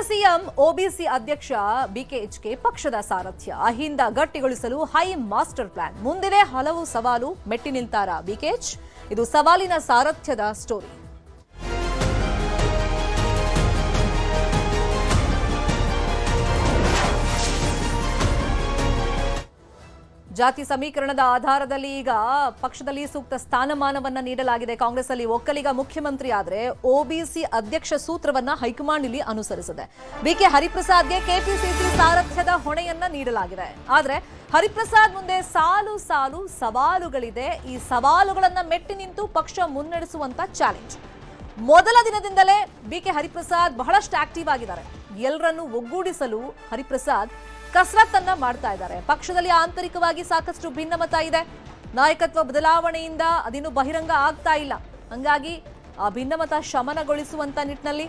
CM OBC ಅಧ್ಯಕ್ಷ ಬಿಕೆಎಚ್ಕೆ ಪಕ್ಷದ ಸಾರಥ್ಯ Ahinda ಗಟ್ಟಿಗೊಳಿಸಲು high master plan ಮುಂದಿದೆ ಹಲವು ಸವಾಲು ಮೆಟ್ಟಿ ನಿಲ್ತಾರಾ ಬಿಕೆಎಚ್ ಇದು ಸವಾಲಿನ ಸಾರಥ್ಯದ ಸ್ಟೋರಿ. ಜಾತಿ ಸಮೀಕರಣದ ಆಧಾರದಲ್ಲಿ ಈಗ ಪಕ್ಷದಲ್ಲಿ ಸೂಕ್ತ ಸ್ಥಾನಮಾನವನ್ನ ನೀಡಲಾಗಿದೆ. ಕಾಂಗ್ರೆಸ್ ಅಲ್ಲಿ ಒಕ್ಕಲಿಗ ಮುಖ್ಯಮಂತ್ರಿ ಆದರೆ ಒಬಿಸಿ ಅಧ್ಯಕ್ಷ ಸೂತ್ರವನ್ನ ಹೈಕಮಾಂಡ್ ಇಲ್ಲಿ ಅನುಸರಿಸಿದೆ. ಬಿಕೆ ಹರಿಪ್ರಸಾದ್ಗೆ ಕೆಪಿಸಿಸಿ ಸಾರಥ್ಯದ ಹೊಣೆಯನ್ನ ನೀಡಲಾಗಿದೆ. ಆದ್ರೆ ಹರಿಪ್ರಸಾದ್ ಮುಂದೆ ಸಾಲು ಸಾಲು ಸವಾಲುಗಳಿದೆ. ಈ ಸವಾಲುಗಳನ್ನ ಮೆಟ್ಟಿ ನಿಂತು ಪಕ್ಷ ಮುನ್ನಡೆಸುವಂತ ಚಾಲೆಂಜ್. ಮೊದಲ ದಿನದಿಂದಲೇ ಬಿಕೆ ಹರಿಪ್ರಸಾದ್ ಬಹಳಷ್ಟು ಆಕ್ಟಿವ್ ಆಗಿದ್ದಾರೆ. ಎಲ್ಲರನ್ನೂ ಒಗ್ಗೂಡಿಸಲು ಹರಿಪ್ರಸಾದ್ ಕಸರತ್ತನ್ನ ಮಾಡ್ತಾ ಇದ್ದಾರೆ. ಪಕ್ಷದಲ್ಲಿ ಆಂತರಿಕವಾಗಿ ಸಾಕಷ್ಟು ಭಿನ್ನಮತ ಇದೆ. ನಾಯಕತ್ವ ಬದಲಾವಣೆಯಿಂದ ಅದಿನ್ನು ಬಹಿರಂಗ ಆಗ್ತಾ ಇಲ್ಲ. ಹಂಗಾಗಿ ಆ ಭಿನ್ನಮತ ಶಮನಗೊಳಿಸುವಂತ ನಿಟ್ಟಿನಲ್ಲಿ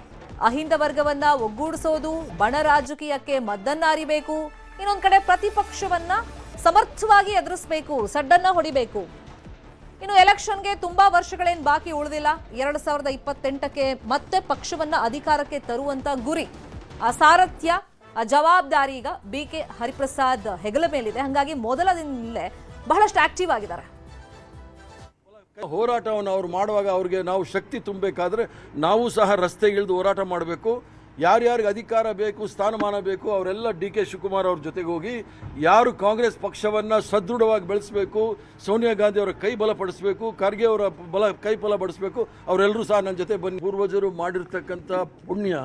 ಅಹಿಂದ ವರ್ಗವನ್ನ ಒಗ್ಗೂಡಿಸೋದು, ಬಣ ರಾಜಕೀಯಕ್ಕೆ ಮದ್ದನ್ನ ಅರಿಬೇಕು, ಇನ್ನೊಂದ್ ಕಡೆ ಪ್ರತಿಪಕ್ಷವನ್ನ ಸಮರ್ಥವಾಗಿ ಎದುರಿಸಬೇಕು, ಸಡ್ಡನ್ನ ಹೊಡಿಬೇಕು. ಇನ್ನು ಎಲೆಕ್ಷನ್ಗೆ ತುಂಬಾ ವರ್ಷಗಳೇನು ಬಾಕಿ ಉಳಿದಿಲ್ಲ. 2028ಕ್ಕೆ ಮತ್ತೆ ಪಕ್ಷವನ್ನ ಅಧಿಕಾರಕ್ಕೆ ತರುವಂತ ಗುರಿ, ಆ ಸಾರಥ್ಯ, ಆ ಜವಾಬ್ದಾರಿ ಈಗ ಬಿಕೆ ಹರಿಪ್ರಸಾದ್ ಹೆಗಲ ಮೇಲಿದೆ. ಹಾಗಾಗಿ ಮೊದಲ ದಿನದಲ್ಲೇ ಬಹಳಷ್ಟು ಆಕ್ಟಿವ್ ಆಗಿದ್ದಾರೆ. ಹೋರಾಟವನ್ನು ಅವ್ರು ಮಾಡುವಾಗ ಅವ್ರಿಗೆ ನಾವು ಶಕ್ತಿ ತುಂಬಬೇಕಾದ್ರೆ ನಾವು ಸಹ ರಸ್ತೆಗಿಳಿದು ಹೋರಾಟ ಮಾಡಬೇಕು. ಯಾರ್ಯಾರಿಗೆ ಅಧಿಕಾರ ಬೇಕು, ಸ್ಥಾನಮಾನ ಬೇಕು, ಅವರೆಲ್ಲ ಡಿ.ಕೆ. ಶಿವಕುಮಾರ್ ಅವ್ರ ಜೊತೆಗೆ ಹೋಗಿ ಯಾರು ಕಾಂಗ್ರೆಸ್ ಪಕ್ಷವನ್ನು ಸದೃಢವಾಗಿ ಬೆಳೆಸಬೇಕು, ಸೋನಿಯಾ ಗಾಂಧಿ ಅವರ ಕೈ ಬಲಪಡಿಸಬೇಕು, ಖರ್ಗೆ ಅವರ ಕೈ ಬಲಪಡಿಸಬೇಕು, ಅವರೆಲ್ಲರೂ ಸಹ ನನ್ನ ಜೊತೆ ಬನ್ನಿ. ಪೂರ್ವಜರು ಮಾಡಿರ್ತಕ್ಕಂಥ ಪುಣ್ಯ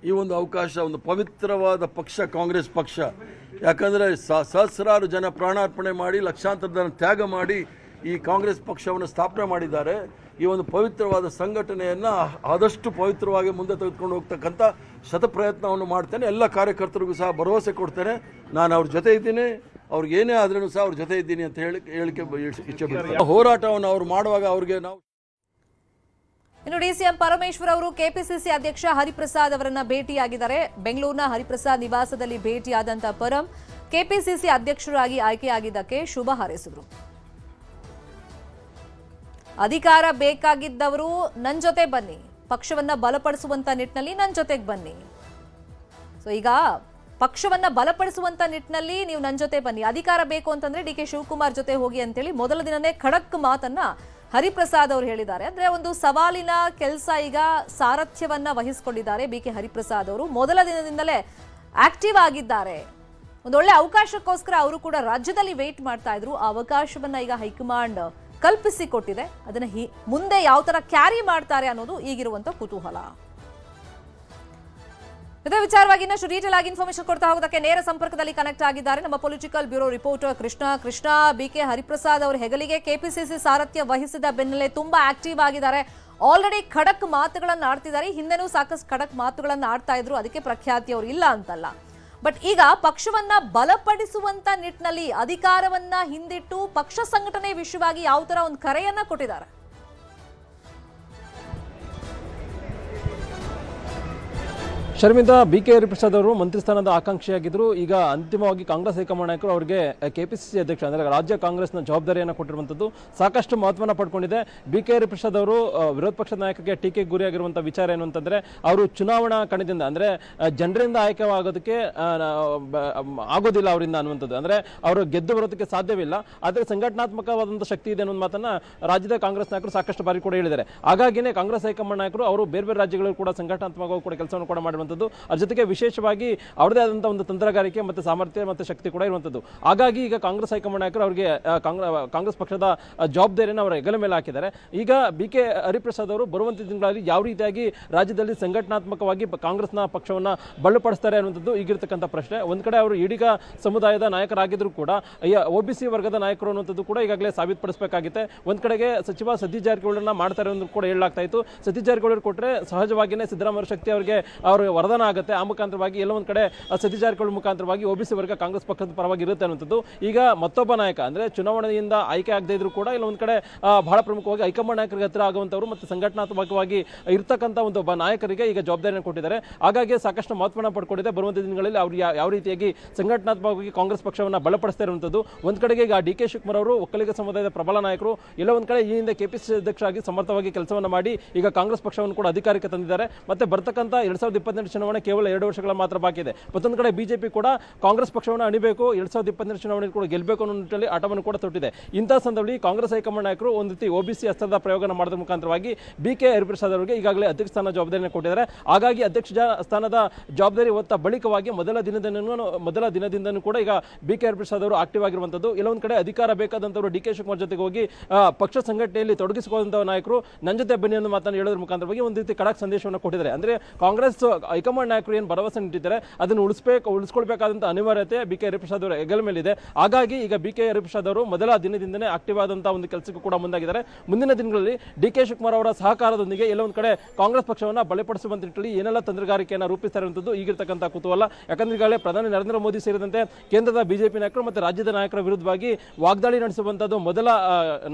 ಈ ಒಂದು ಅವಕಾಶ, ಒಂದು ಪವಿತ್ರವಾದ ಪಕ್ಷ ಕಾಂಗ್ರೆಸ್ ಪಕ್ಷ. ಯಾಕಂದರೆ ಸಹಸ್ರಾರು ಜನ ಪ್ರಾಣಾರ್ಪಣೆ ಮಾಡಿ, ಲಕ್ಷಾಂತರ ಜನ ತ್ಯಾಗ ಮಾಡಿ ಈ ಕಾಂಗ್ರೆಸ್ ಪಕ್ಷವನ್ನು ಸ್ಥಾಪನೆ ಮಾಡಿದ್ದಾರೆ. ಈ ಒಂದು ಪವಿತ್ರವಾದ ಸಂಘಟನೆಯನ್ನು ಆದಷ್ಟು ಪವಿತ್ರವಾಗಿ ಮುಂದೆ ತೆಗೆದುಕೊಂಡು ಹೋಗ್ತಕ್ಕಂಥ ಶತಪ್ರಯತ್ನವನ್ನು ಮಾಡ್ತೇನೆ. ಎಲ್ಲ ಕಾರ್ಯಕರ್ತರಿಗೂ ಸಹ ಭರವಸೆ ಕೊಡ್ತೇನೆ, ನಾನು ಅವ್ರ ಜೊತೆ ಇದ್ದೀನಿ, ಅವ್ರಿಗೆ ಏನೇ ಆದ್ರೂ ಸಹ ಅವ್ರ ಜೊತೆ ಇದ್ದೀನಿ ಅಂತ ಹೇಳಿಕೆ ಇಚ್ಛೆ ಪಡ್ತೀನಿ. ಹೋರಾಟವನ್ನು ಅವ್ರು ಮಾಡುವಾಗ ಅವ್ರಿಗೆ ನಾವು. ಇನ್ನು ಡಿಸಿಎಂ ಪರಮೇಶ್ವರ್ ಅವರು ಕೆಪಿಸಿಸಿ ಅಧ್ಯಕ್ಷ ಹರಿಪ್ರಸಾದ್ ಅವರನ್ನ ಭೇಟಿಯಾಗಿದ್ದಾರೆ. ಬೆಂಗಳೂರಿನ ಹರಿಪ್ರಸಾದ್ ನಿವಾಸದಲ್ಲಿ ಭೇಟಿಯಾದಂತ ಪರಂ ಕೆಪಿಸಿಸಿ ಅಧ್ಯಕ್ಷರಾಗಿ ಆಯ್ಕೆಯಾಗಿದ್ದಕ್ಕೆ ಶುಭ ಹಾರೈಸಿದರು. ಅಧಿಕಾರ ಬೇಕಾಗಿದ್ದವರು ನನ್ನ ಜೊತೆ ಬನ್ನಿ, ಪಕ್ಷವನ್ನ ಬಲಪಡಿಸುವಂತ ನಿಟ್ಟಿನಲ್ಲಿ ನನ್ನ ಜೊತೆಗೆ ಬನ್ನಿ. ಸೊ ಈಗ ಪಕ್ಷವನ್ನ ಬಲಪಡಿಸುವಂತ ನಿಟ್ಟಿನಲ್ಲಿ ನೀವು ನನ್ನ ಜೊತೆ ಬನ್ನಿ, ಅಧಿಕಾರ ಬೇಕು ಅಂತಂದ್ರೆ ಡಿ.ಕೆ. ಶಿವಕುಮಾರ್ ಜೊತೆ ಹೋಗಿ ಅಂತೇಳಿ ಮೊದಲ ದಿನನೇ ಖಡಕ್ ಮಾತನ್ನ ಹರಿಪ್ರಸಾದ್ ಅವರು ಹೇಳಿದ್ದಾರೆ. ಅಂದ್ರೆ ಒಂದು ಸವಾಲಿನ ಕೆಲಸ ಈಗ ಸಾರಥ್ಯವನ್ನ ವಹಿಸಿಕೊಂಡಿದ್ದಾರೆ ಬಿಕೆ ಹರಿಪ್ರಸಾದ್ ಅವರು. ಮೊದಲ ದಿನದಿಂದಲೇ ಆಕ್ಟಿವ್ ಆಗಿದ್ದಾರೆ. ಒಂದೊಳ್ಳೆ ಅವಕಾಶಕ್ಕೋಸ್ಕರ ಅವರು ಕೂಡ ರಾಜ್ಯದಲ್ಲಿ ವೇಟ್ ಮಾಡ್ತಾ ಇದ್ರು. ಆ ಅವಕಾಶವನ್ನ ಈಗ ಹೈಕಮಾಂಡ್ ಕಲ್ಪಿಸಿಕೊಟ್ಟಿದೆ. ಅದನ್ನ ಮುಂದೆ ಯಾವ ತರ ಕ್ಯಾರಿ ಮಾಡ್ತಾರೆ ಅನ್ನೋದು ಈಗಿರುವಂತ ಕುತೂಹಲ. ಇದೇ ವಿಚಾರವಾಗಿ ಇನ್ನಷ್ಟು ಡೀಟೇಲ್ ಆಗಿ ಇನ್ಫಾರ್ಮೇಶನ್ ಕೊಡ್ತಾ ಹೋಗೋದಕ್ಕೆ ನೇರ ಸಂಪರ್ಕದಲ್ಲಿ ಕನೆಕ್ಟ್ ಆಗಿದ್ದಾರೆ ನಮ್ಮ political bureau reporter Krishna. B K Hariprasad ಅವರ ಹೆಗಲಿಗೆ ಕೆಪಿಸಿಸಿ ಸಾರಥ್ಯ ವಹಿಸಿದ ಬೆನ್ನಲ್ಲೇ ತುಂಬಾ ಆಕ್ಟಿವ್ ಆಗಿದ್ದಾರೆ. ಆಲ್ರೆಡಿ ಖಡಕ್ ಮಾತುಗಳನ್ನ ಆಡ್ತಿದ್ದಾರೆ. ಹಿಂದೆನೂ ಸಾಕಷ್ಟು ಖಡಕ್ ಮಾತುಗಳನ್ನ ಆಡ್ತಾ ಇದ್ರು, ಅದಕ್ಕೆ ಪ್ರಖ್ಯಾತಿ ಅವರು ಇಲ್ಲ ಅಂತಲ್ಲ. ಬಟ್ ಈಗ ಪಕ್ಷವನ್ನ ಬಲಪಡಿಸುವಂತ ನಿಟ್ಟಿನಲ್ಲಿ ಅಧಿಕಾರವನ್ನ ಹಿಂದಿಟ್ಟು ಪಕ್ಷ ಸಂಘಟನೆ ವಿಷಯವಾಗಿ ಯಾವ ತರ ಒಂದು ಕರೆಯನ್ನ ಕೊಟ್ಟಿದ್ದಾರೆ. ಶರ್ಮಿಂದ ಬಿಕೆ ಹರಿಪ್ರಸಾದ್ ಅವರು ಮಂತ್ರಿ ಸ್ಥಾನದ ಆಕಾಂಕ್ಷಿಯಾಗಿದ್ದರು. ಈಗ ಅಂತಿಮವಾಗಿ ಕಾಂಗ್ರೆಸ್ ಹೈಕಮಾಂಡ್ ನಾಯಕರು ಅವರಿಗೆ ಕೆಪಿಸಿಸಿ ಅಧ್ಯಕ್ಷ ಅಂದರೆ ರಾಜ್ಯ ಕಾಂಗ್ರೆಸ್ನ ಜವಾಬ್ದಾರಿಯನ್ನು ಕೊಟ್ಟಿರುವಂಥದ್ದು ಸಾಕಷ್ಟು ಮಹತ್ವವನ್ನು ಪಡ್ಕೊಂಡಿದೆ. ಬಿಕೆ ಹರಿಪ್ರಸಾದ್ ಅವರು ವಿರೋಧ ಪಕ್ಷದ ನಾಯಕರಿಗೆ ಟೀಕೆಗೆ ಗುರಿಯಾಗಿರುವಂಥ ವಿಚಾರ ಏನು ಅಂತಂದರೆ, ಅವರು ಚುನಾವಣಾ ಕಣದಿಂದ ಅಂದರೆ ಜನರಿಂದ ಆಗೋದಕ್ಕೆ ಆಗೋದಿಲ್ಲ ಅವರಿಂದ ಅನ್ನುವಂಥದ್ದು. ಅಂದರೆ ಅವರು ಗೆದ್ದು ಬರೋದಕ್ಕೆ ಸಾಧ್ಯವಿಲ್ಲ, ಆದರೆ ಸಂಘಟನಾತ್ಮಕವಾದಂಥ ಶಕ್ತಿ ಇದೆ ಅನ್ನೋ ಮಾತನ್ನು ರಾಜ್ಯದ ಕಾಂಗ್ರೆಸ್ ನಾಯಕರು ಸಾಕಷ್ಟು ಬಾರಿ ಕೂಡ ಹೇಳಿದ್ದಾರೆ. ಹಾಗಾಗಿನೇ ಕಾಂಗ್ರೆಸ್ ಹೈಕಮಾಂಡ್ ನಾಯಕರು ಅವರು ಬೇರೆ ಬೇರೆ ರಾಜ್ಯಗಳು ಕೂಡ ಸಂಘಟನಾತ್ಮಕವಾಗಿ ಕೂಡ ಕೆಲಸವನ್ನು ಕೂಡ ಮಾಡಿರುವಂಥದ್ದು. ಅದ್ರ ಜೊತೆಗೆ ವಿಶೇಷವಾಗಿ ಅವರದೇ ಆದಂತಹ ಒಂದು ತಂತ್ರಗಾರಿಕೆ ಮತ್ತು ಸಾಮರ್ಥ್ಯ ಮತ್ತು ಶಕ್ತಿ ಕೂಡ ಇರುವಂಥದ್ದು. ಹಾಗಾಗಿ ಈಗ ಕಾಂಗ್ರೆಸ್ ಹೈಕಮಾಂಡ್ ನಾಯಕರು ಅವರಿಗೆ ಕಾಂಗ್ರೆಸ್ ಪಕ್ಷದ ಜವಾಬ್ದಾರಿಯನ್ನು ಅವರ ಹೆಗಲ ಮೇಲೆ ಹಾಕಿದ್ದಾರೆ. ಈಗ ಬಿಕೆ ಹರಿಪ್ರಸಾದ್ ಅವರು ಬರುವಂತ ದಿನಗಳಲ್ಲಿ ಯಾವ ರೀತಿಯಾಗಿ ರಾಜ್ಯದಲ್ಲಿ ಸಂಘಟನಾತ್ಮಕವಾಗಿ ಕಾಂಗ್ರೆಸ್ನ ಪಕ್ಷವನ್ನು ಬಲಪಡಿಸ್ತಾರೆ ಅನ್ನುವಂಥದ್ದು ಈಗಿರ್ತಕ್ಕಂಥ ಪ್ರಶ್ನೆ. ಒಂದ್ ಕಡೆ ಅವರು ಈಡಿಗ ಸಮುದಾಯದ ನಾಯಕರಾಗಿದ್ರು ಕೂಡ ಒಬಿಸಿ ವರ್ಗದ ನಾಯಕರು ಅನ್ನುವಂಥದ್ದು ಕೂಡ ಈಗಾಗಲೇ ಸಾಬೀತುಪಡಿಸಬೇಕಾಗಿದೆ. ಒಂದ್ ಕಡೆಗೆ ಸಚಿವ ಸತೀಶ್ ಜಾರಕಿಹೊಳಿಯನ್ನ ಮಾಡ್ತಾರೆ ಅಂತ ಕೂಡ ಹೇಳಲಾಗ್ತಾ ಇತ್ತು. ಸತೀಶ್ ಜಾರಕಿಹೊಳಿ ಕೊಟ್ಟರೆ ಸಹಜವಾಗಿಯೇ ಸಿದ್ದರಾಮಯ್ಯ ಶಕ್ತಿ ಅವರಿಗೆ ಅವರು ವರದಾನ ಆಗುತ್ತೆ. ಆ ಮುಖಾಂತರವಾಗಿ ಎಲ್ಲ ಒಂದು ಕಡೆ ಸತೀಶ್ ಜಾರಕಿಹೊಳಿ ಮುಖಾಂತರವಾಗಿ ಒಬಿಸಿ ವರ್ಗ ಕಾಂಗ್ರೆಸ್ ಪಕ್ಷದ ಪರವಾಗಿ ಇರುತ್ತೆ ಅನ್ನುವಂಥದ್ದು. ಈಗ ಮತ್ತೊಬ್ಬ ನಾಯಕ ಅಂದ್ರೆ ಚುನಾವಣೆಯಿಂದ ಆಯ್ಕೆ ಆಗದೇ ಇದ್ರು ಕೂಡ ಇಲ್ಲ ಒಂದು ಕಡೆ ಬಹಳ ಪ್ರಮುಖವಾಗಿ ಹೈಕಮಾಂಡ್ ನಾಯಕರಿಗೆ ಹತ್ತಿರ ಆಗುವಂತವರು ಮತ್ತು ಸಂಘಟನಾತ್ಮಕವಾಗಿ ಇರ್ತಕ್ಕಂಥ ಒಂದು ನಾಯಕರಿಗೆ ಈಗ ಜವಾಬ್ದಾರಿಯನ್ನು ಕೊಟ್ಟಿದ್ದಾರೆ. ಹಾಗಾಗಿ ಸಾಕಷ್ಟು ಮಹತ್ವವನ್ನು ಪಡ್ಕೊಂಡಿದೆ. ಬರುವಂತ ದಿನಗಳಲ್ಲಿ ಅವರು ಯಾವ ರೀತಿಯಾಗಿ ಸಂಘಟನಾತ್ಮಕವಾಗಿ ಕಾಂಗ್ರೆಸ್ ಪಕ್ಷವನ್ನು ಬಲಪಡಿಸ್ತಾ ಇರುವಂಥದ್ದು. ಒಂದ್ ಕಡೆಗೆ ಈಗ ಡಿ.ಕೆ. ಶಿವಕುಮಾರ್ ಅವರು ಒಕ್ಕಲಿಗ ಸಮುದಾಯದ ಪ್ರಬಲ ನಾಯಕರು, ಎಲ್ಲ ಒಂದ್ ಕಡೆ ಈ ಹಿಂದೆ ಕೆಪಿಸಿಸಿ ಅಧ್ಯಕ್ಷರಾಗಿ ಸಮರ್ಥವಾಗಿ ಕೆಲಸವನ್ನು ಮಾಡಿ ಈಗ ಕಾಂಗ್ರೆಸ್ ಪಕ್ಷವನ್ನು ಕೂಡ ಅಧಿಕಾರಕ್ಕೆ ತಂದಿದ್ದಾರೆ. ಮತ್ತೆ ಬರ್ತಕ್ಕಂಥ 2028 ಚುನಾವಣೆ ಕೇವಲ 2 ವರ್ಷಗಳ ಮಾತ್ರ ಬಾಕಿ ಇದೆ. ಮತ್ತೊಂದು ಕಡೆ ಬಿಜೆಪಿ ಕೂಡ ಕಾಂಗ್ರೆಸ್ ಪಕ್ಷವನ್ನು ಅಣಿಬೇಕು, 2022 ಚುನಾವಣೆ ಕೂಡ ಗೆಲ್ಲಬೇಕು ಅನ್ನೋ ನಿಟ್ಟಿನಲ್ಲಿ ಆಟವನ್ನು ಕೂಡ ತೊಟ್ಟಿದೆ. ಇಂತಹ ಸಂದರ್ಭದಲ್ಲಿ ಕಾಂಗ್ರೆಸ್ ಹೈಕಮಾಂಡ್ ನಾಯಕರು ಒಂದು ರೀತಿ OBC ಅಸ್ತ್ರದ ಪ್ರಯೋಗನ ಮಾಡೋದ್ರ ಮುಖಾಂತರವಾಗಿ BK ಹರಿಪ್ರಸಾದ್ ಅವರಿಗೆ ಈಗಾಗಲೇ ಅಧ್ಯಕ್ಷ ಸ್ಥಾನ ಜವಾಬ್ದಾರಿಯನ್ನು ಕೊಟ್ಟಿದ್ದಾರೆ. ಹಾಗಾಗಿ ಅಧ್ಯಕ್ಷ ಸ್ಥಾನದ ಜವಾಬ್ದಾರಿ ಹೊತ್ತ ಬಳಿಕವಾಗಿ ಮೊದಲ ದಿನದಿಂದನೂ ಕೂಡ ಈಗ BK ಹರಿಪ್ರಸಾದ್ ಅವರು ಆಕ್ಟಿವ್ ಆಗಿರುವಂತದ್ದು. ಕೆಲವೊಂದು ಕಡೆ ಅಧಿಕಾರ ಬೇಕಾದಂತವರು DK ಶಿವಕುಮಾರ್ ಜೊತೆಗೆ ಹೋಗಿ ಪಕ್ಷ ಸಂಘಟನೆಯಲ್ಲಿ ತೊಡಗಿಸಿಕೊಳ್ಳುವಂತಹ ನಾಯಕರು ನನ್ನ ಜೊತೆ ಬನ್ನಿ ಅನ್ನೋ ಮಾತನ್ನು ಹೇಳೋದ್ರ ಮುಖಾಂತರವಾಗಿ ಒಂದು ರೀತಿ ಖಡಕ್ ಸಂದೇಶವನ್ನು ಕೊಟ್ಟಿದ್ದಾರೆ. ಅಂದ್ರೆ ಕಾಂಗ್ರೆಸ್ ಹೈಕಮಾಂಡ್ ನಾಯಕರು ಏನು ಭರವಸೆ ನೀಡಿದ್ದಾರೆ ಅದನ್ನು ಉಳಿಸ್ಕೊಳ್ಬೇಕಾದಂತ ಅನಿವಾರ್ಯತೆ BK ಹರಿಪ್ರಸಾದ್ ಅವರ ಹೆಗಲ ಮೇಲಿದೆ. ಹಾಗಾಗಿ ಈಗ BK ಹರಿಪ್ರಸಾದ್ ಅವರು ಮೊದಲ ದಿನದಿಂದನೇ ಆಕ್ಟಿವ್ ಆದಂತಹ ಒಂದು ಕೆಲಸಕ್ಕೂ ಕೂಡ ಮುಂದಾಗಿದ್ದಾರೆ. ಮುಂದಿನ ದಿನಗಳಲ್ಲಿ DK ಶಿವಕುಮಾರ್ ಅವರ ಸಹಕಾರದೊಂದಿಗೆ ಎಲ್ಲೊಂದು ಕಡೆ ಕಾಂಗ್ರೆಸ್ ಪಕ್ಷವನ್ನು ಬಲಪಡಿಸುವಂತ ನಿಟ್ಟಿನಲ್ಲಿ ಏನೆಲ್ಲ ತಂತ್ರಗಾರಿಕೆಯನ್ನು ರೂಪಿಸ್ತಾರೆ ಅನ್ನೋದು ಈಗಿರ್ತಕ್ಕಂಥ ಕುತೂಹಲ. ಯಾಕಂದ್ರೆ ಈಗಾಗಲೇ ಪ್ರಧಾನಿ ನರೇಂದ್ರ ಮೋದಿ ಸೇರಿದಂತೆ ಕೇಂದ್ರದ ಬಿಜೆಪಿ ನಾಯಕರು ಮತ್ತು ರಾಜ್ಯದ ನಾಯಕರ ವಿರುದ್ಧವಾಗಿ ವಾಗ್ದಾಳಿ ನಡೆಸುವಂತದ್ದು ಮೊದಲ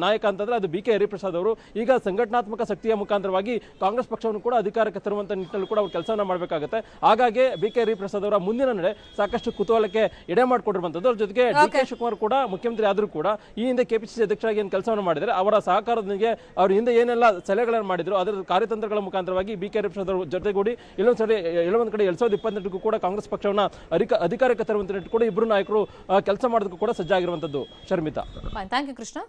ನಾಯಕ ಅಂತಂದ್ರೆ ಅದು BK ಹರಿಪ್ರಸಾದ್ ಅವರು. ಈಗ ಸಂಘಟನಾತ್ಮಕ ಶಕ್ತಿಯ ಮುಖಾಂತರವಾಗಿ ಕಾಂಗ್ರೆಸ್ ಪಕ್ಷವನ್ನು ಕೂಡ ಅಧಿಕಾರಕ್ಕೆ ತರುವಂತ ನಿಟ್ಟಿನಲ್ಲಿ ಕೂಡ ಅವರು ಕೆಲಸವನ್ನು ಮಾಡಬೇಕಾಗುತ್ತೆ. ಹಾಗಾಗಿ BK ಹರಿಪ್ರಸಾದ್ ಅವರ ಮುಂದಿನ ನಡೆ ಸಾಕಷ್ಟು ಕುತೂಹಲಕ್ಕೆ ಎಡೆ ಮಾಡಿಕೊಂಡಿರುವಂತದ್ದು. ಅವ್ರ ಜೊತೆಗೆ DK ಶಿವಕುಮಾರ್ ಕೂಡ ಮುಖ್ಯಮಂತ್ರಿ ಆದರೂ ಕೂಡ ಈ ಹಿಂದೆ KPCC ಅಧ್ಯಕ್ಷರಾಗಿ ಏನು ಕೆಲಸವನ್ನು ಮಾಡಿದರೆ ಅವರ ಸಹಕಾರದೊಂದಿಗೆ ಅವರು ಹಿಂದೆ ಏನೆಲ್ಲ ಸಲಹೆಗಳನ್ನು ಮಾಡಿದ್ರು ಅದರ ಕಾರ್ಯತಂತ್ರಗಳ ಮುಖಾಂತರವಾಗಿ BK ಹರಿಪ್ರಸಾದ್ ಅವರು ಜೊತೆಗೂಡಿ ಎಲ್ಲೊಂದು ಕಡೆ 2022 ಕೂಡ ಕಾಂಗ್ರೆಸ್ ಪಕ್ಷವನ್ನು ಅಧಿಕಾರಕ್ಕೆ ತರುವಂತ ನಿಟ್ಟಿನಲ್ಲಿ ಕೂಡ ಇಬ್ಬರು ನಾಯಕರು ಕೆಲಸ ಮಾಡೋದಕ್ಕೂ ಕೂಡ ಸಜ್ಜಾಗಿರುವಂತದ್ದು. Sharmita, thank you Krishna.